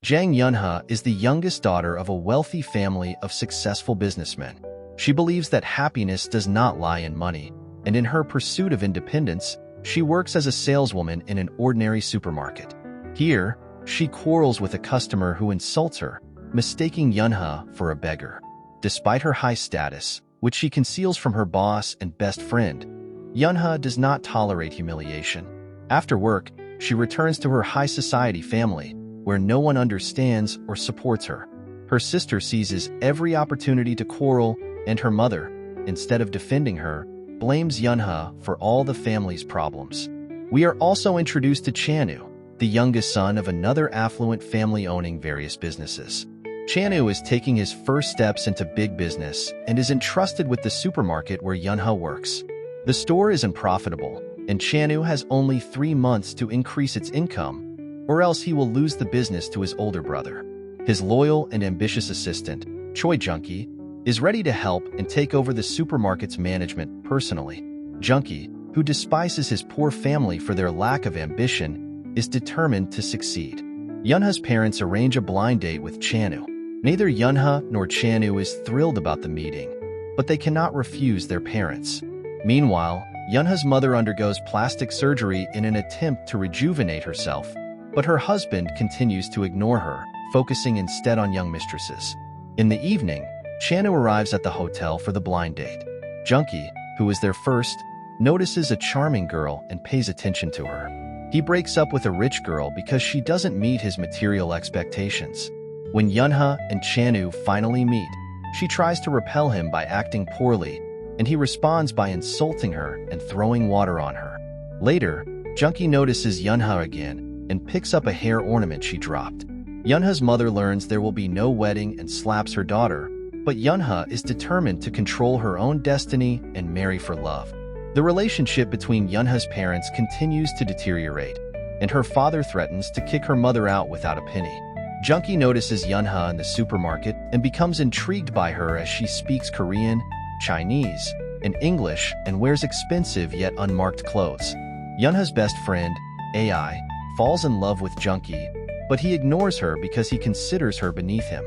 Jang Yunha is the youngest daughter of a wealthy family of successful businessmen. She believes that happiness does not lie in money, and in her pursuit of independence, she works as a saleswoman in an ordinary supermarket. Here, she quarrels with a customer who insults her, mistaking Yunha for a beggar. Despite her high status, which she conceals from her boss and best friend, Yunha does not tolerate humiliation. After work, she returns to her high society family, where no one understands or supports her. Her sister seizes every opportunity to quarrel, and her mother, instead of defending her, blames Yunha for all the family's problems. We are also introduced to Chanu, the youngest son of another affluent family owning various businesses. Chanu is taking his first steps into big business and is entrusted with the supermarket where Yunha works. The store is unprofitable, and Chanu has only 3 months to increase its income, or else he will lose the business to his older brother. His loyal and ambitious assistant, Junkie, is ready to help and take over the supermarket's management personally. Junkie, who despises his poor family for their lack of ambition, is determined to succeed. Yunha's parents arrange a blind date with Chanu. Neither Yunha nor Chanu is thrilled about the meeting, but they cannot refuse their parents. Meanwhile, Yunha's mother undergoes plastic surgery in an attempt to rejuvenate herself, but her husband continues to ignore her, focusing instead on young mistresses. In the evening, Chanu arrives at the hotel for the blind date. Junkie, who is there first, notices a charming girl and pays attention to her. He breaks up with a rich girl because she doesn't meet his material expectations. When Yunha and Chanu finally meet, she tries to repel him by acting poorly, and he responds by insulting her and throwing water on her. Later, Junkie notices Yunha again and picks up a hair ornament she dropped. Yunha's mother learns there will be no wedding and slaps her daughter, but Yunha is determined to control her own destiny and marry for love. The relationship between Yunha's parents continues to deteriorate, and her father threatens to kick her mother out without a penny. Junkie notices Yunha in the supermarket and becomes intrigued by her as she speaks Korean, Chinese, and English and wears expensive yet unmarked clothes. Yunha's best friend, AI, falls in love with Junkie, but he ignores her because he considers her beneath him.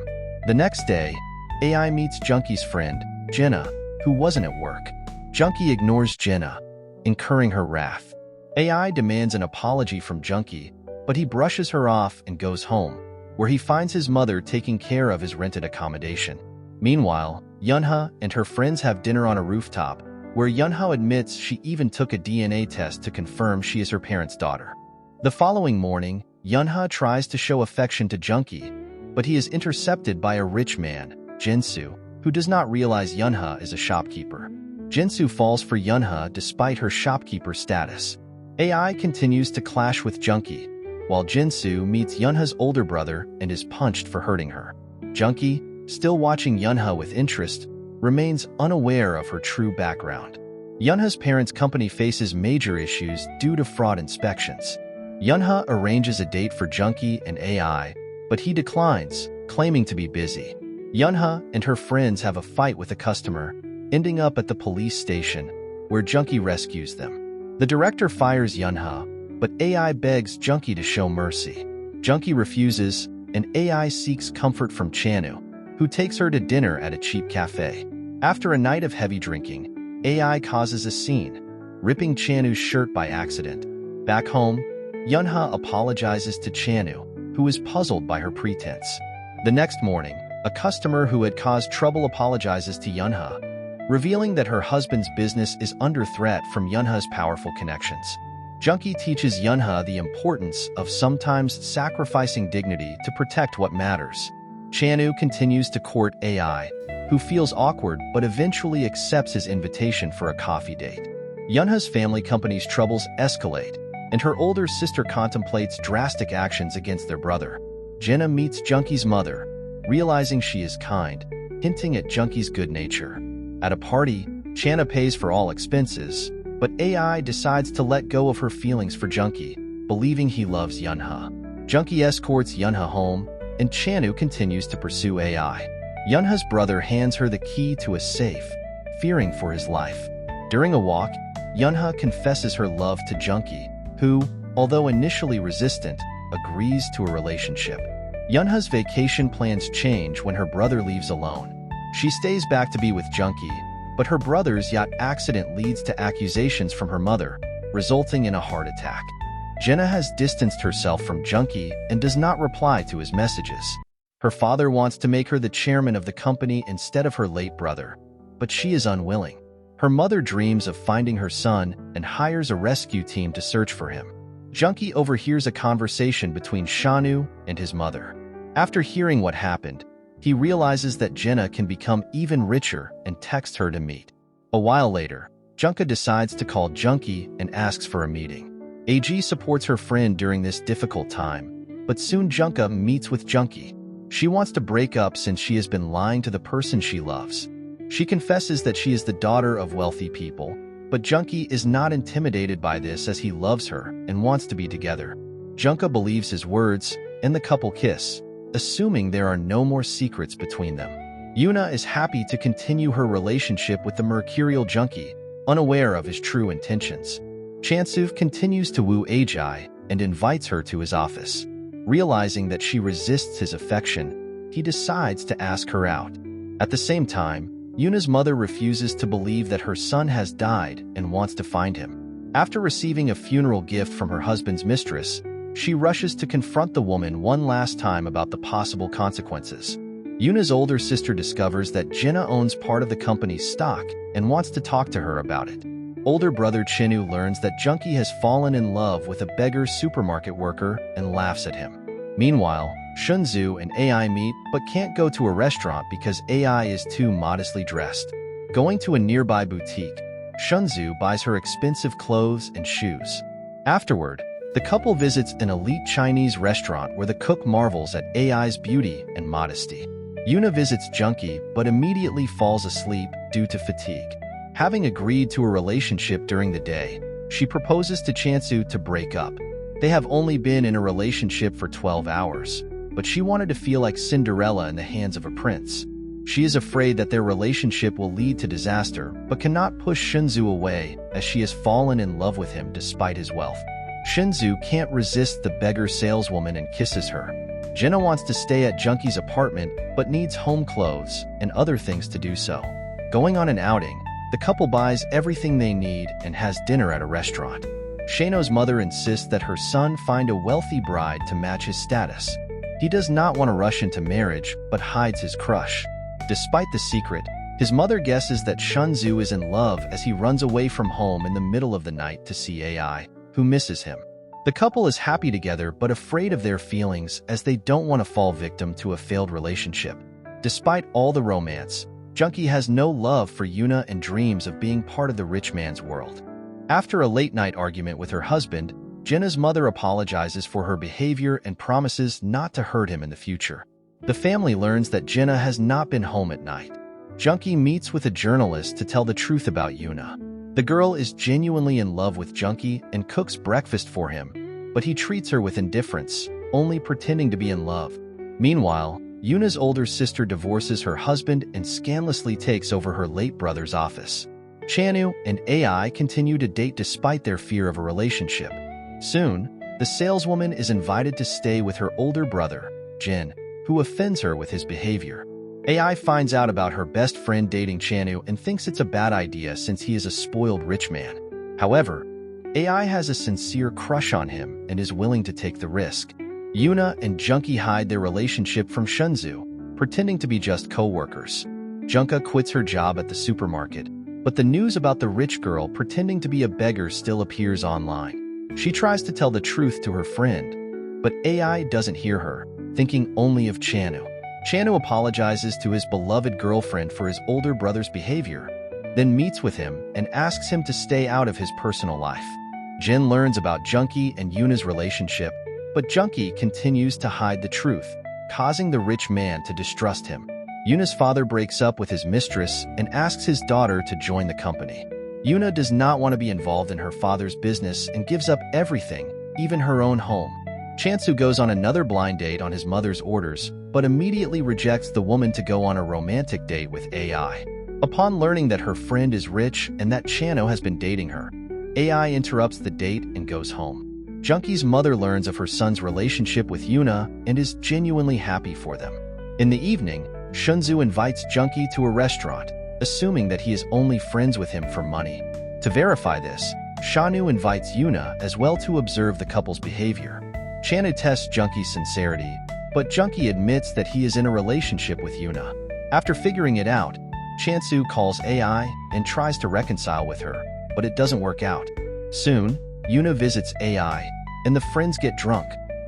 The next day, AI meets Junkie's friend, Jenna, who wasn't at work. Junkie ignores Jenna, incurring her wrath. AI demands an apology from Junkie, but he brushes her off and goes home, where he finds his mother taking care of his rented accommodation. Meanwhile, Yunha and her friends have dinner on a rooftop, where Yunha admits she even took a DNA test to confirm she is her parents' daughter. The following morning, Yunha tries to show affection to Junkie, but he is intercepted by a rich man, Jinsu, who does not realize Yunha is a shopkeeper. Jinsu falls for Yunha despite her shopkeeper status. AI continues to clash with Junkie, while Jinsu meets Yunha's older brother and is punched for hurting her. Junkie, still watching Yunha with interest, remains unaware of her true background. Yunha's parents' company faces major issues due to fraud inspections. Yunha arranges a date for Junkie and AI, but he declines, claiming to be busy. Yunha and her friends have a fight with a customer, ending up at the police station, where Junkie rescues them. The director fires Yunha, but AI begs Junkie to show mercy. Junkie refuses, and AI seeks comfort from Chanu, who takes her to dinner at a cheap cafe. After a night of heavy drinking, AI causes a scene, ripping Chanu's shirt by accident. Back home, Yunha apologizes to Chanu, who is puzzled by her pretense. The next morning, a customer who had caused trouble apologizes to Yunha, revealing that her husband's business is under threat from Yunha's powerful connections. Junkie teaches Yunha the importance of sometimes sacrificing dignity to protect what matters. Chanu continues to court AI, who feels awkward but eventually accepts his invitation for a coffee date. Yunha's family company's troubles escalate, and her older sister contemplates drastic actions against their brother. Jenna meets Junkie's mother, realizing she is kind, hinting at Junkie's good nature. At a party, Channa pays for all expenses, but AI decides to let go of her feelings for Junkie, believing he loves Yunha. Junkie escorts Yunha home, and Chanu continues to pursue AI. Yunha's brother hands her the key to a safe, fearing for his life. During a walk, Yunha confesses her love to Junkie, who, although initially resistant, agrees to a relationship. Yunha's vacation plans change when her brother leaves alone. She stays back to be with Junkie, but her brother's yacht accident leads to accusations from her mother, resulting in a heart attack. Jenna has distanced herself from Junkie and does not reply to his messages. Her father wants to make her the chairman of the company instead of her late brother, but she is unwilling. Her mother dreams of finding her son and hires a rescue team to search for him. Junkie overhears a conversation between Chanu and his mother. After hearing what happened, he realizes that Jenna can become even richer and texts her to meet. A while later, Junka decides to call Junkie and asks for a meeting. AG supports her friend during this difficult time, but soon Junka meets with Junkie. She wants to break up since she has been lying to the person she loves. She confesses that she is the daughter of wealthy people, but Junkie is not intimidated by this as he loves her and wants to be together. Junka believes his words, and the couple kiss, assuming there are no more secrets between them. Yuna is happy to continue her relationship with the mercurial Junkie, unaware of his true intentions. Chansu continues to woo Ajay and invites her to his office. Realizing that she resists his affection, he decides to ask her out. At the same time, Yuna's mother refuses to believe that her son has died and wants to find him. After receiving a funeral gift from her husband's mistress, she rushes to confront the woman one last time about the possible consequences. Yuna's older sister discovers that Jenna owns part of the company's stock and wants to talk to her about it. Older brother Chanu learns that Junkie has fallen in love with a beggar supermarket worker and laughs at him. Meanwhile, Shunzu and AI meet but can't go to a restaurant because AI is too modestly dressed. Going to a nearby boutique, Shunzu buys her expensive clothes and shoes. Afterward, the couple visits an elite Chinese restaurant where the cook marvels at AI's beauty and modesty. Yuna visits Junkie but immediately falls asleep due to fatigue. Having agreed to a relationship during the day, she proposes to Chansu to break up. They have only been in a relationship for 12 hours, but she wanted to feel like Cinderella in the hands of a prince. She is afraid that their relationship will lead to disaster, but cannot push Shunzu away as she has fallen in love with him despite his wealth. Shunzu can't resist the beggar saleswoman and kisses her. Jenna wants to stay at Junkie's apartment but needs home clothes and other things to do so. Going on an outing, the couple buys everything they need and has dinner at a restaurant. Shano's mother insists that her son find a wealthy bride to match his status. He does not want to rush into marriage, but hides his crush. Despite the secret, his mother guesses that Shunzu is in love as he runs away from home in the middle of the night to see AI, who misses him. The couple is happy together but afraid of their feelings as they don't want to fall victim to a failed relationship. Despite all the romance, Junkie has no love for Yuna and dreams of being part of the rich man's world. After a late-night argument with her husband, Jenna's mother apologizes for her behavior and promises not to hurt him in the future. The family learns that Jenna has not been home at night. Junkie meets with a journalist to tell the truth about Yuna. The girl is genuinely in love with Junkie and cooks breakfast for him, but he treats her with indifference, only pretending to be in love. Meanwhile, Yuna's older sister divorces her husband and scandalously takes over her late brother's office. Chanu and AI continue to date despite their fear of a relationship. Soon, the saleswoman is invited to stay with her older brother, Jin, who offends her with his behavior. AI finds out about her best friend dating Chanu and thinks it's a bad idea since he is a spoiled rich man. However, AI has a sincere crush on him and is willing to take the risk. Yuna and Junkie hide their relationship from Shunzu, pretending to be just co-workers. Junka quits her job at the supermarket, but the news about the rich girl pretending to be a beggar still appears online. She tries to tell the truth to her friend, but AI doesn't hear her, thinking only of Chanu. Chanu apologizes to his beloved girlfriend for his older brother's behavior, then meets with him and asks him to stay out of his personal life. Jin learns about Junkie and Yuna's relationship, but Junkie continues to hide the truth, causing the rich man to distrust him. Yuna's father breaks up with his mistress and asks his daughter to join the company. Yuna does not want to be involved in her father's business and gives up everything, even her own home. Chansu goes on another blind date on his mother's orders, but immediately rejects the woman to go on a romantic date with AI. Upon learning that her friend is rich and that Chanu has been dating her, AI interrupts the date and goes home. Junkie's mother learns of her son's relationship with Yuna and is genuinely happy for them. In the evening, Shunzu invites Junkie to a restaurant, assuming that he is only friends with him for money. To verify this, Chanu invites Yuna as well to observe the couple's behavior. Chanu tests Junkie's sincerity, but Junkie admits that he is in a relationship with Yuna. After figuring it out, Chansu calls AI and tries to reconcile with her, but it doesn't work out. Soon, Yuna visits AI, and the friends get drunk,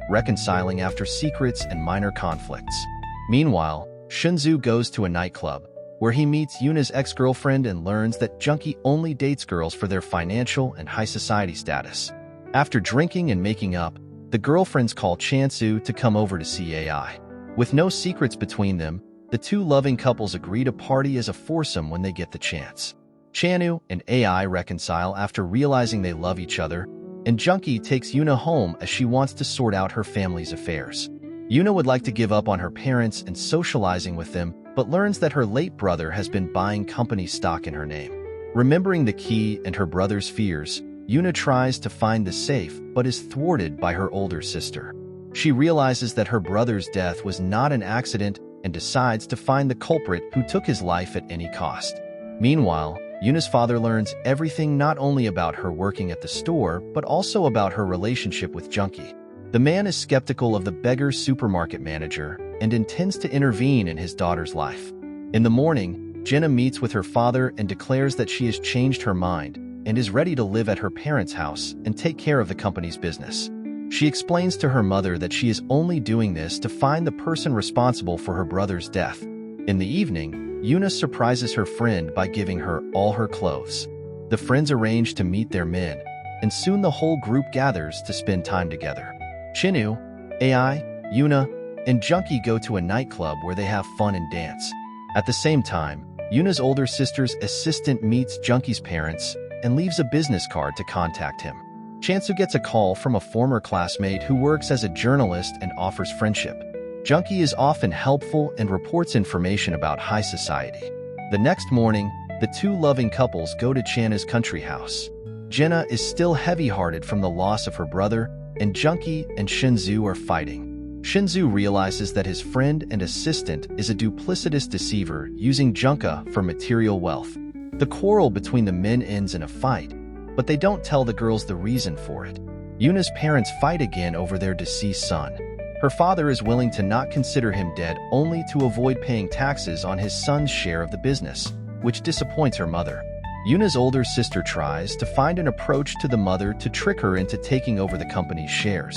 reconciling after secrets and minor conflicts. Meanwhile, Shunzu goes to a nightclub, where he meets Yuna's ex-girlfriend and learns that Junkie only dates girls for their financial and high society status. After drinking and making up, the girlfriends call Chansu to come over to see AI. With no secrets between them, the two loving couples agree to party as a foursome when they get the chance. Chanu and AI reconcile after realizing they love each other, and Junkie takes Yuna home as she wants to sort out her family's affairs. Yuna would like to give up on her parents and socializing with them, but learns that her late brother has been buying company stock in her name. Remembering the key and her brother's fears, Yuna tries to find the safe but is thwarted by her older sister. She realizes that her brother's death was not an accident and decides to find the culprit who took his life at any cost. Meanwhile, Yuna's father learns everything not only about her working at the store, but also about her relationship with Junkie. The man is skeptical of the beggar supermarket manager and intends to intervene in his daughter's life. In the morning, Jenna meets with her father and declares that she has changed her mind and is ready to live at her parents' house and take care of the company's business. She explains to her mother that she is only doing this to find the person responsible for her brother's death. In the evening, Yuna surprises her friend by giving her all her clothes. The friends arrange to meet their men, and soon the whole group gathers to spend time together. Chinu, AI, Yuna, and Junkie go to a nightclub where they have fun and dance. At the same time, Yuna's older sister's assistant meets Junkie's parents and leaves a business card to contact him. Chansu gets a call from a former classmate who works as a journalist and offers friendship. Junkie is often helpful and reports information about high society. The next morning, the two loving couples go to Channa's country house. Jenna is still heavy-hearted from the loss of her brother, and Junkie and Shunzu are fighting. Shunzu realizes that his friend and assistant is a duplicitous deceiver using Junka for material wealth. The quarrel between the men ends in a fight, but they don't tell the girls the reason for it. Yuna's parents fight again over their deceased son. Her father is willing to not consider him dead only to avoid paying taxes on his son's share of the business, which disappoints her mother. Yuna's older sister tries to find an approach to the mother to trick her into taking over the company's shares.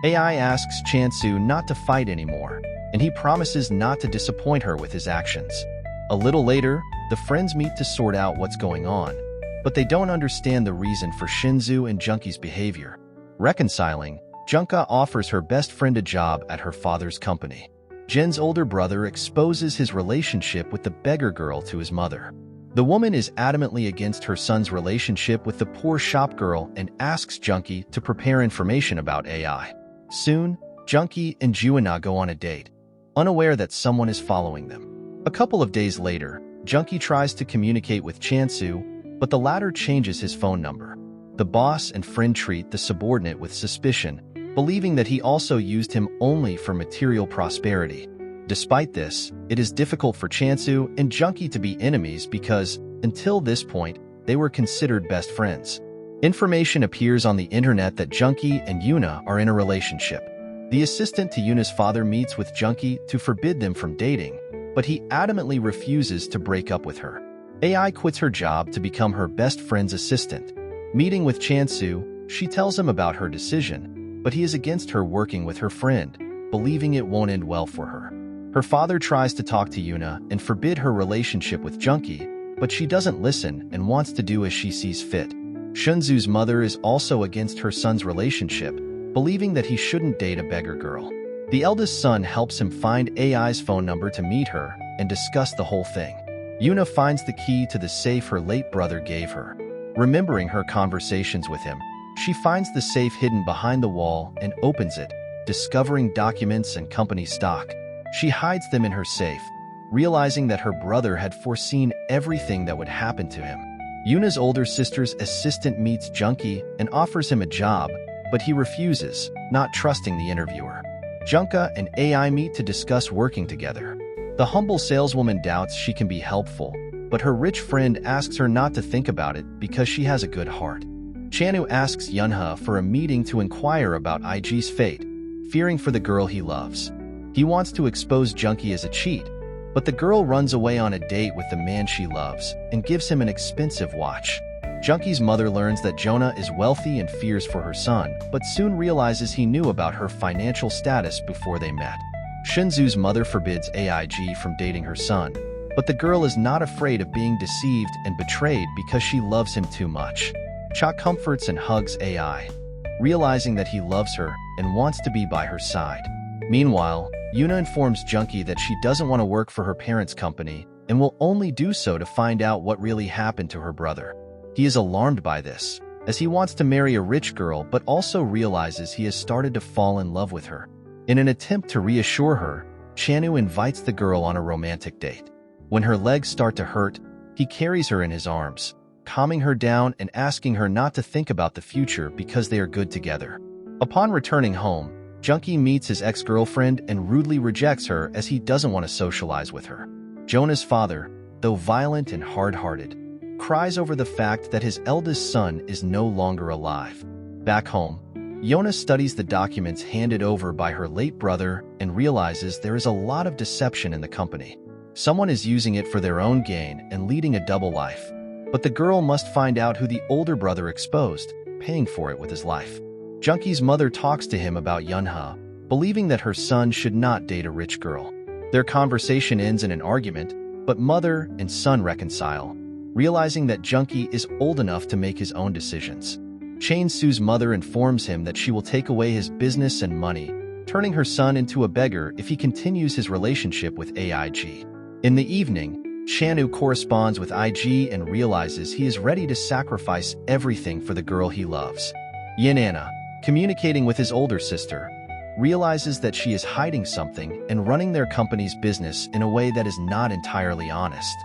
AI asks Chansu not to fight anymore, and he promises not to disappoint her with his actions. A little later, the friends meet to sort out what's going on, but they don't understand the reason for Shunzu and Junkie's behavior. Reconciling, Junka offers her best friend a job at her father's company. Jin's older brother exposes his relationship with the beggar girl to his mother. The woman is adamantly against her son's relationship with the poor shop girl and asks Junkie to prepare information about AI. Soon, Junkie and Yuna go on a date, unaware that someone is following them. A couple of days later, Junkie tries to communicate with Chansu, but the latter changes his phone number. The boss and friend treat the subordinate with suspicion, believing that he also used him only for material prosperity. Despite this, it is difficult for Chansu and Junkie to be enemies because, until this point, they were considered best friends. Information appears on the internet that Junkie and Yuna are in a relationship. The assistant to Yuna's father meets with Junkie to forbid them from dating, but he adamantly refuses to break up with her. AI quits her job to become her best friend's assistant. Meeting with Chansu, she tells him about her decision, but he is against her working with her friend, believing it won't end well for her. Her father tries to talk to Yuna and forbid her relationship with Junkie, but she doesn't listen and wants to do as she sees fit. Shunzu's mother is also against her son's relationship, believing that he shouldn't date a beggar girl. The eldest son helps him find AI's phone number to meet her and discuss the whole thing. Yuna finds the key to the safe her late brother gave her. Remembering her conversations with him, she finds the safe hidden behind the wall and opens it, discovering documents and company stock. She hides them in her safe, realizing that her brother had foreseen everything that would happen to him. Yuna's older sister's assistant meets Junkie and offers him a job, but he refuses, not trusting the interviewer. Junka and AI meet to discuss working together. The humble saleswoman doubts she can be helpful, but her rich friend asks her not to think about it because she has a good heart. Chanu asks Yunha for a meeting to inquire about IG's fate, fearing for the girl he loves. He wants to expose Junkie as a cheat, but the girl runs away on a date with the man she loves and gives him an expensive watch. Junkie's mother learns that Jonah is wealthy and fears for her son, but soon realizes he knew about her financial status before they met. Shinzu's mother forbids AIG from dating her son, but the girl is not afraid of being deceived and betrayed because she loves him too much. Cha comforts and hugs AI, realizing that he loves her and wants to be by her side. Meanwhile, Yuna informs Junkie that she doesn't want to work for her parents' company and will only do so to find out what really happened to her brother. He is alarmed by this, as he wants to marry a rich girl but also realizes he has started to fall in love with her. In an attempt to reassure her, Chanu invites the girl on a romantic date. When her legs start to hurt, he carries her in his arms, calming her down and asking her not to think about the future because they are good together. Upon returning home, Junkie meets his ex-girlfriend and rudely rejects her as he doesn't want to socialize with her. Jonah's father, though violent and hard-hearted, cries over the fact that his eldest son is no longer alive. Back home, Yona studies the documents handed over by her late brother and realizes there is a lot of deception in the company. Someone is using it for their own gain and leading a double life. But the girl must find out who the older brother exposed, paying for it with his life. Junkie's mother talks to him about Yunha, believing that her son should not date a rich girl. Their conversation ends in an argument, but mother and son reconcile, realizing that Junkie is old enough to make his own decisions. Chain Su's mother informs him that she will take away his business and money, turning her son into a beggar if he continues his relationship with AIG. In the evening, Chanu corresponds with IG and realizes he is ready to sacrifice everything for the girl he loves. Yunha, communicating with his older sister, realizes that she is hiding something and running their company's business in a way that is not entirely honest.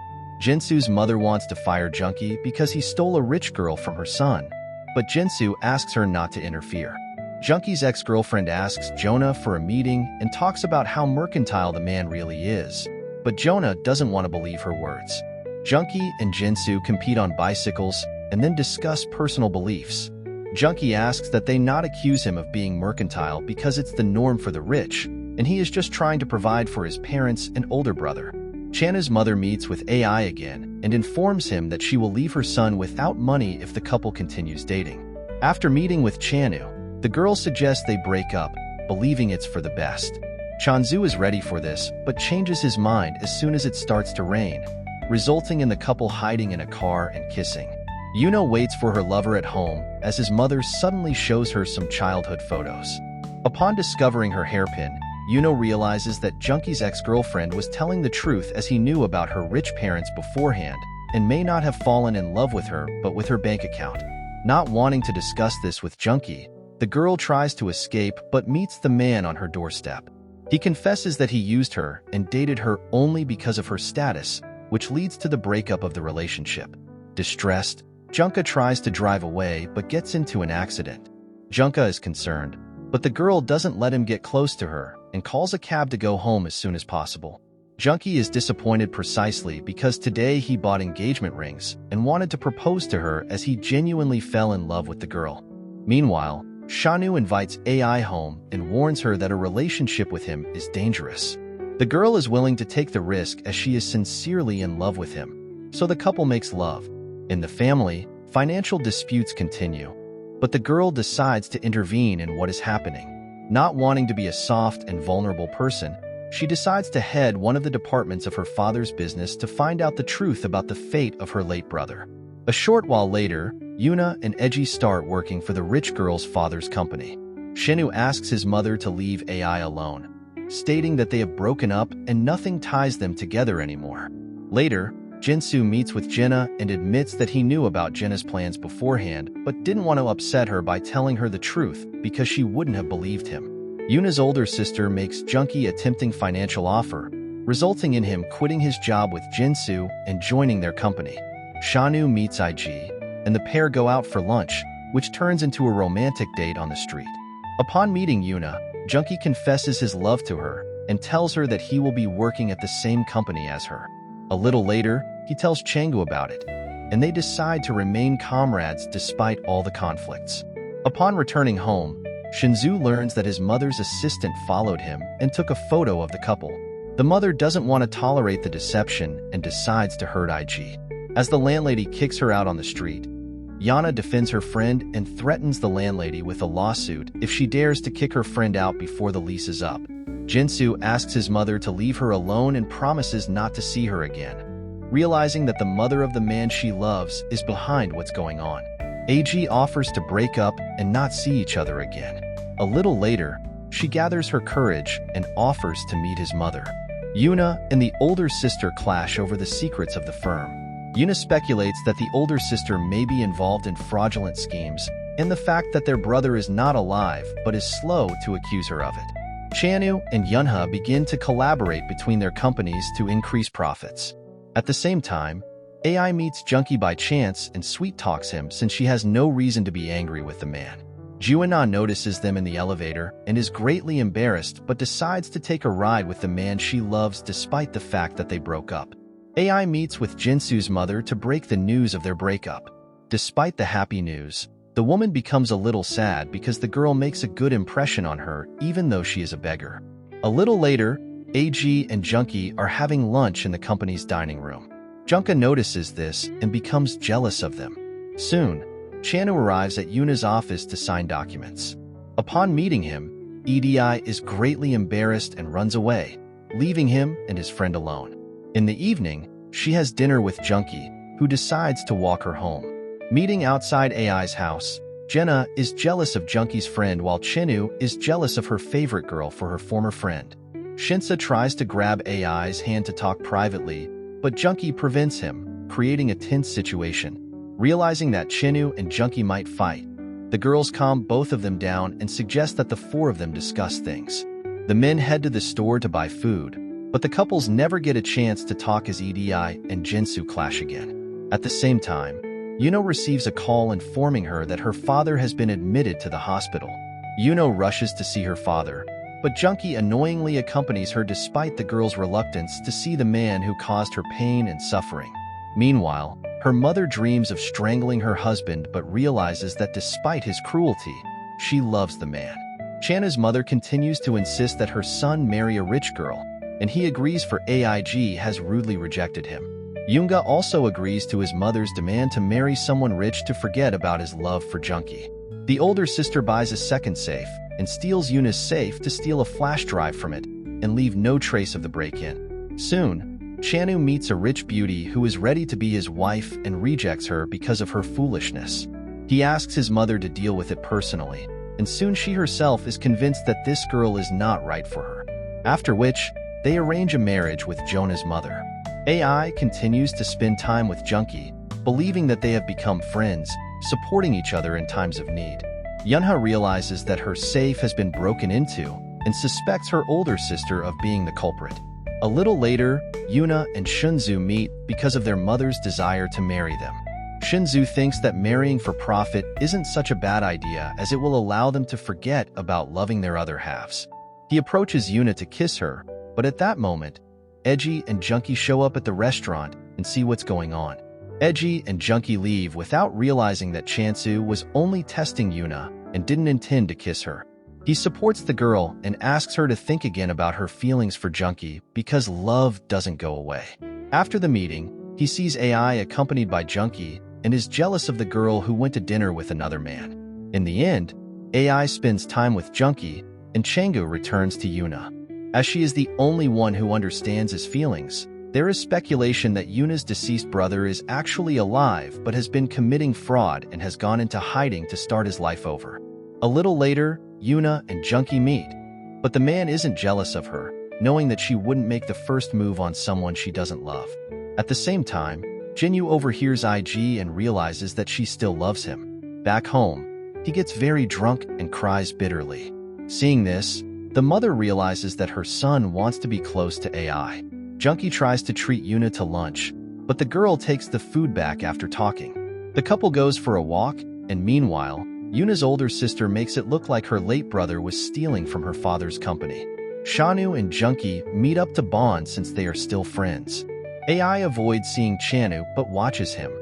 Jinsu's mother wants to fire Junkie because he stole a rich girl from her son, but Jinsu asks her not to interfere. Junkie's ex-girlfriend asks Jonah for a meeting and talks about how mercantile the man really is, but Jonah doesn't want to believe her words. Junkie and Jinsu compete on bicycles and then discuss personal beliefs. Junkie asks that they not accuse him of being mercantile because it's the norm for the rich, and he is just trying to provide for his parents and older brother. Chanu's mother meets with AI again and informs him that she will leave her son without money if the couple continues dating. After meeting with Chanu, the girl suggests they break up, believing it's for the best. Chanzu is ready for this, but changes his mind as soon as it starts to rain, resulting in the couple hiding in a car and kissing. Yuna waits for her lover at home as his mother suddenly shows her some childhood photos. Upon discovering her hairpin, Yuna realizes that Junkie's ex-girlfriend was telling the truth as he knew about her rich parents beforehand and may not have fallen in love with her but with her bank account. Not wanting to discuss this with Junkie, the girl tries to escape but meets the man on her doorstep. He confesses that he used her and dated her only because of her status, which leads to the breakup of the relationship. Distressed, Junka tries to drive away but gets into an accident. Junka is concerned, but the girl doesn't let him get close to her and calls a cab to go home as soon as possible. Junkie is disappointed precisely because today he bought engagement rings and wanted to propose to her as he genuinely fell in love with the girl. Meanwhile, Chanu invites AI home and warns her that a relationship with him is dangerous. The girl is willing to take the risk as she is sincerely in love with him, so the couple makes love. In the family, financial disputes continue, but the girl decides to intervene in what is happening. Not wanting to be a soft and vulnerable person, she decides to head one of the departments of her father's business to find out the truth about the fate of her late brother. A short while later, Yuna and Eji start working for the rich girl's father's company. Chanu asks his mother to leave AI alone, stating that they have broken up and nothing ties them together anymore. Later, Jinsu meets with Jinna and admits that he knew about Jinna's plans beforehand but didn't want to upset her by telling her the truth because she wouldn't have believed him. Yuna's older sister makes Junkie a tempting financial offer, resulting in him quitting his job with Jinsu and joining their company. Chanu meets IG, and the pair go out for lunch, which turns into a romantic date on the street. Upon meeting Yuna, Junkie confesses his love to her and tells her that he will be working at the same company as her. A little later, he tells Changgu about it, and they decide to remain comrades despite all the conflicts. Upon returning home, Shinzu learns that his mother's assistant followed him and took a photo of the couple. The mother doesn't want to tolerate the deception and decides to hurt IG. As the landlady kicks her out on the street, Yana defends her friend and threatens the landlady with a lawsuit if she dares to kick her friend out before the lease is up. Jinsu asks his mother to leave her alone and promises not to see her again, realizing that the mother of the man she loves is behind what's going on. AG offers to break up and not see each other again. A little later, she gathers her courage and offers to meet his mother. Yuna and the older sister clash over the secrets of the firm. Yuna speculates that the older sister may be involved in fraudulent schemes and the fact that their brother is not alive but is slow to accuse her of it. Chanu and Yunha begin to collaborate between their companies to increase profits. At the same time, AI meets Junkie by chance and sweet-talks him since she has no reason to be angry with the man. Juana notices them in the elevator and is greatly embarrassed but decides to take a ride with the man she loves despite the fact that they broke up. AI meets with Jinsu's mother to break the news of their breakup. Despite the happy news, the woman becomes a little sad because the girl makes a good impression on her even though she is a beggar. A little later, AG and Junkie are having lunch in the company's dining room. Junka notices this and becomes jealous of them. Soon, Chanu arrives at Yuna's office to sign documents. Upon meeting him, EDI is greatly embarrassed and runs away, leaving him and his friend alone. In the evening, she has dinner with Junkie, who decides to walk her home. Meeting outside AI's house, Jenna is jealous of Junkie's friend while Chinu is jealous of her favorite girl for her former friend. Shinsa tries to grab AI's hand to talk privately, but Junkie prevents him, creating a tense situation. Realizing that Chinu and Junkie might fight, the girls calm both of them down and suggest that the four of them discuss things. The men head to the store to buy food, but the couples never get a chance to talk as EDI and Jinsu clash again. At the same time, Yuno receives a call informing her that her father has been admitted to the hospital. Yuno rushes to see her father, but Junkie annoyingly accompanies her despite the girl's reluctance to see the man who caused her pain and suffering. Meanwhile, her mother dreams of strangling her husband but realizes that despite his cruelty, she loves the man. Chana's mother continues to insist that her son marry a rich girl, and he agrees for AIG has rudely rejected him. Yunga also agrees to his mother's demand to marry someone rich to forget about his love for Junkie. The older sister buys a second safe and steals Yuna's safe to steal a flash drive from it and leave no trace of the break-in. Soon, Chanu meets a rich beauty who is ready to be his wife and rejects her because of her foolishness. He asks his mother to deal with it personally, and soon she herself is convinced that this girl is not right for her. After which, they arrange a marriage with Jonah's mother. AI continues to spend time with Junkie, believing that they have become friends, supporting each other in times of need. Yunha realizes that her safe has been broken into and suspects her older sister of being the culprit. A little later, Yuna and Shunzu meet because of their mother's desire to marry them. Shunzu thinks that marrying for profit isn't such a bad idea as it will allow them to forget about loving their other halves. He approaches Yuna to kiss her, but at that moment, Edgy and Junkie show up at the restaurant and see what's going on. Edgy and Junkie leave without realizing that Chansu was only testing Yuna and didn't intend to kiss her. He supports the girl and asks her to think again about her feelings for Junkie because love doesn't go away. After the meeting, he sees AI accompanied by Junkie and is jealous of the girl who went to dinner with another man. In the end, AI spends time with Junkie and Changgu returns to Yuna. As she is the only one who understands his feelings, there is speculation that Yuna's deceased brother is actually alive but has been committing fraud and has gone into hiding to start his life over. A little later, Yuna and Junkie meet, but the man isn't jealous of her, knowing that she wouldn't make the first move on someone she doesn't love. At the same time, Jinyu overhears IG and realizes that she still loves him. Back home, he gets very drunk and cries bitterly. Seeing this, the mother realizes that her son wants to be close to AI. Junkie tries to treat Yuna to lunch, but the girl takes the food back after talking. The couple goes for a walk, and meanwhile, Yuna's older sister makes it look like her late brother was stealing from her father's company. Chanu and Junkie meet up to bond since they are still friends. AI avoids seeing Chanu but watches him,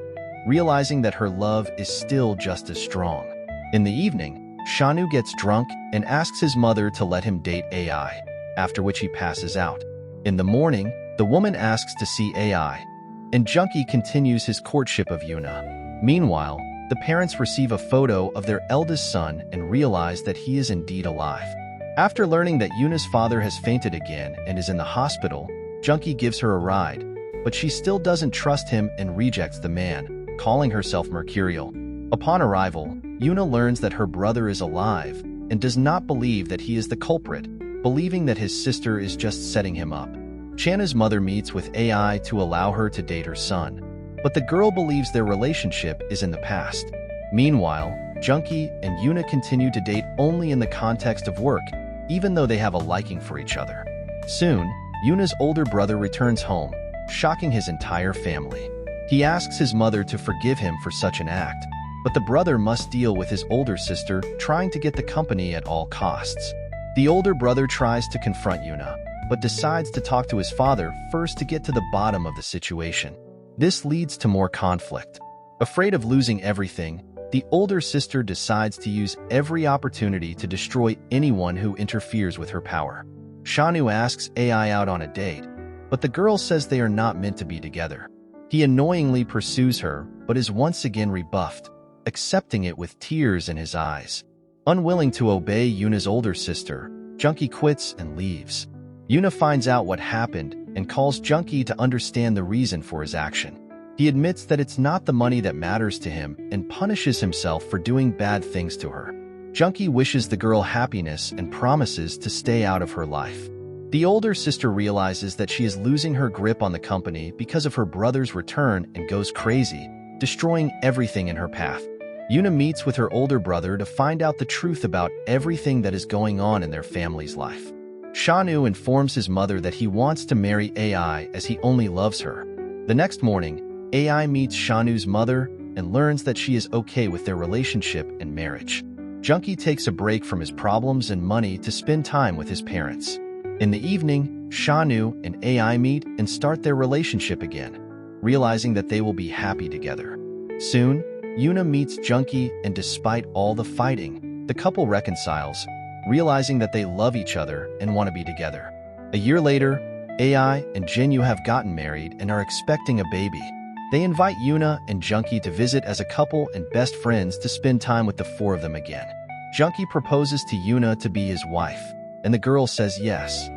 realizing that her love is still just as strong. In the evening, Chanu gets drunk and asks his mother to let him date AI, after which he passes out. In the morning, the woman asks to see AI, and Junkie continues his courtship of Yuna. Meanwhile, the parents receive a photo of their eldest son and realize that he is indeed alive. After learning that Yuna's father has fainted again and is in the hospital, Junkie gives her a ride, but she still doesn't trust him and rejects the man, calling herself mercurial. Upon arrival, Yuna learns that her brother is alive and does not believe that he is the culprit, believing that his sister is just setting him up. Chanu's mother meets with AI to allow her to date her son, but the girl believes their relationship is in the past. Meanwhile, Junkie and Yuna continue to date only in the context of work, even though they have a liking for each other. Soon, Yuna's older brother returns home, shocking his entire family. He asks his mother to forgive him for such an act, but the brother must deal with his older sister trying to get the company at all costs. The older brother tries to confront Yuna, but decides to talk to his father first to get to the bottom of the situation. This leads to more conflict. Afraid of losing everything, the older sister decides to use every opportunity to destroy anyone who interferes with her power. Chanu asks AI out on a date, but the girl says they are not meant to be together. He annoyingly pursues her, but is once again rebuffed, accepting it with tears in his eyes. Unwilling to obey Yuna's older sister, Junkie quits and leaves. Yuna finds out what happened and calls Junkie to understand the reason for his action. He admits that it's not the money that matters to him and punishes himself for doing bad things to her. Junkie wishes the girl happiness and promises to stay out of her life. The older sister realizes that she is losing her grip on the company because of her brother's return and goes crazy, destroying everything in her path. Yuna meets with her older brother to find out the truth about everything that is going on in their family's life. Chanu informs his mother that he wants to marry AI as he only loves her. The next morning, AI meets Chanu's mother and learns that she is okay with their relationship and marriage. Junkie takes a break from his problems and money to spend time with his parents. In the evening, Chanu and AI meet and start their relationship again, realizing that they will be happy together. Soon, Yuna meets Junkie, and despite all the fighting, the couple reconciles, realizing that they love each other and want to be together. A year later, AI and Jinyu have gotten married and are expecting a baby. They invite Yuna and Junkie to visit as a couple and best friends to spend time with the four of them again. Junkie proposes to Yuna to be his wife, and the girl says yes.